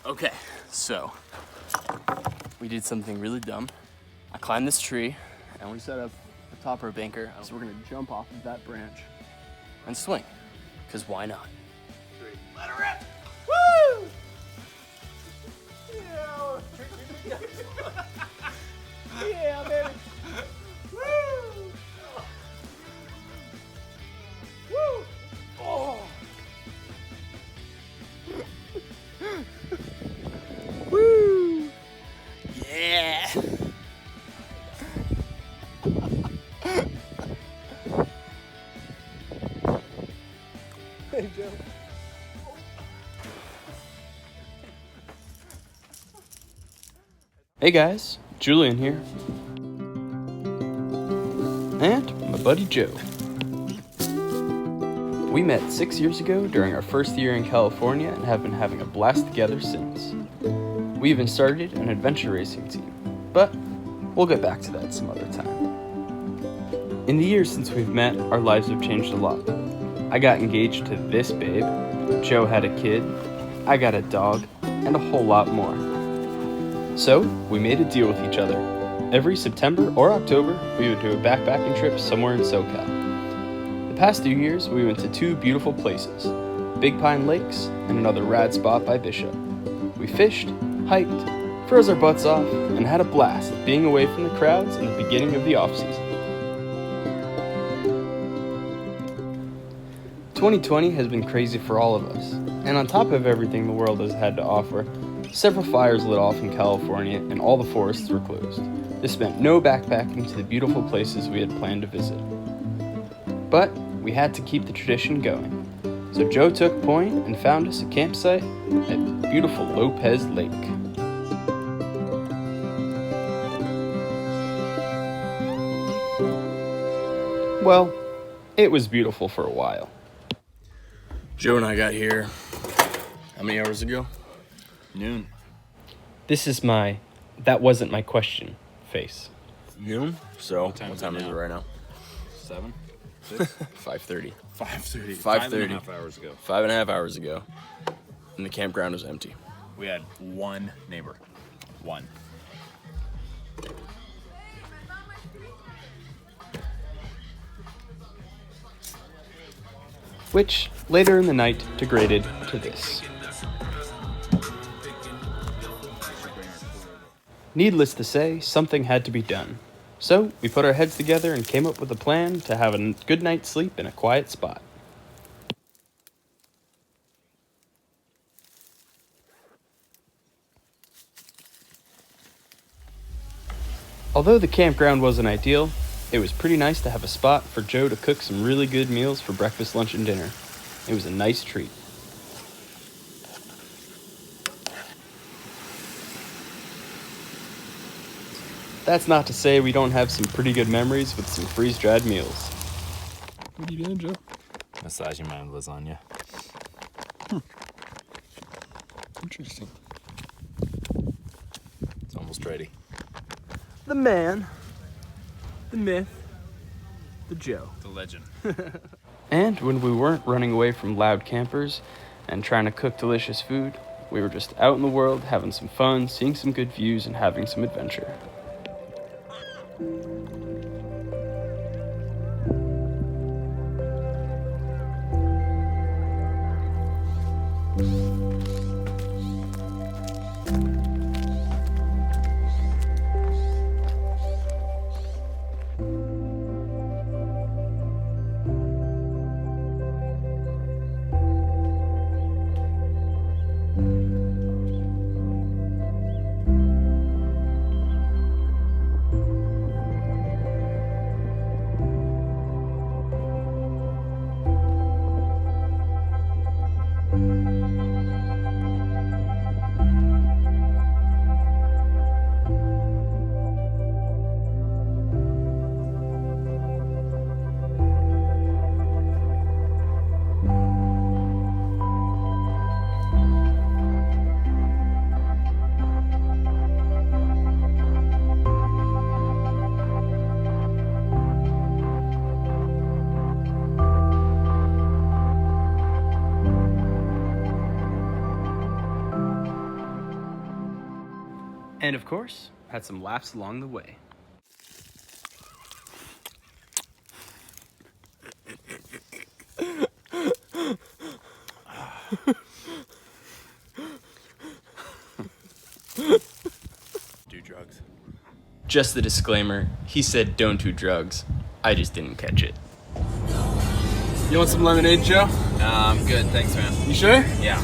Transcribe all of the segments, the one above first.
Okay, so we did something really dumb. I climbed this tree and we set up a top rope anchor. So we're gonna jump off of that branch and swing, because why not? 3. Let her rip! Woo! Yeah, baby. Woo! Woo! Oh! Woo! Yeah! Hey, Joe. Hey guys, Julian here. And my buddy Joe. We met 6 years ago during our first year in California and have been having a blast together since. We even started an adventure racing team, but we'll get back to that some other time. In the years since we've met, our lives have changed a lot. I got engaged to this babe, Joe had a kid, I got a dog, and a whole lot more. So, we made a deal with each other. Every September or October, we would do a backpacking trip somewhere in SoCal. The past 2 years, we went to 2 beautiful places, Big Pine Lakes and another rad spot by Bishop. We fished, hiked, froze our butts off, and had a blast being away from the crowds in the beginning of the off-season. 2020 has been crazy for all of us, and on top of everything the world has had to offer, several fires lit off in California and all the forests were closed. This meant no backpacking to the beautiful places we had planned to visit. But we had to keep the tradition going. So Joe took point and found us a campsite at beautiful Lopez Lake. Well, it was beautiful for a while. Joe and I got here, how many hours ago? Noon. This is my, that wasn't my question face. Noon? So, What time is is it it now? right now? 7? 6? 5:30. 5:30. 5:30. 5.5 hours ago. 5.5 hours ago. And the campground was empty. We had one neighbor. One. Which, later in the night, degraded to this. Needless to say, something had to be done. So, we put our heads together and came up with a plan to have a good night's sleep in a quiet spot. Although the campground wasn't ideal, it was pretty nice to have a spot for Joe to cook some really good meals for breakfast, lunch, and dinner. It was a nice treat. That's not to say we don't have some pretty good memories with some freeze-dried meals. What are you doing, Joe? Massaging my lasagna. Interesting. It's almost ready. The man, the myth, the Joe. The legend. And when we weren't running away from loud campers and trying to cook delicious food, we were just out in the world having some fun, seeing some good views, and having some adventure. And of course, had some laughs along the way. Do drugs. Just the disclaimer, he said don't do drugs. I just didn't catch it. You want some lemonade, Joe? I'm good, thanks, man. You sure? Yeah.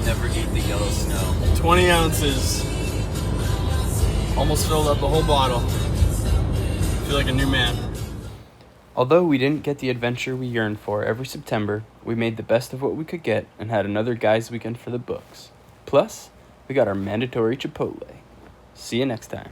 Never eat the yellow snow. 20 ounces. Almost filled up the whole bottle. Feel like a new man. Although we didn't get the adventure we yearned for every September, we made the best of what we could get and had another guys' weekend for the books. Plus, we got our mandatory Chipotle. See you next time.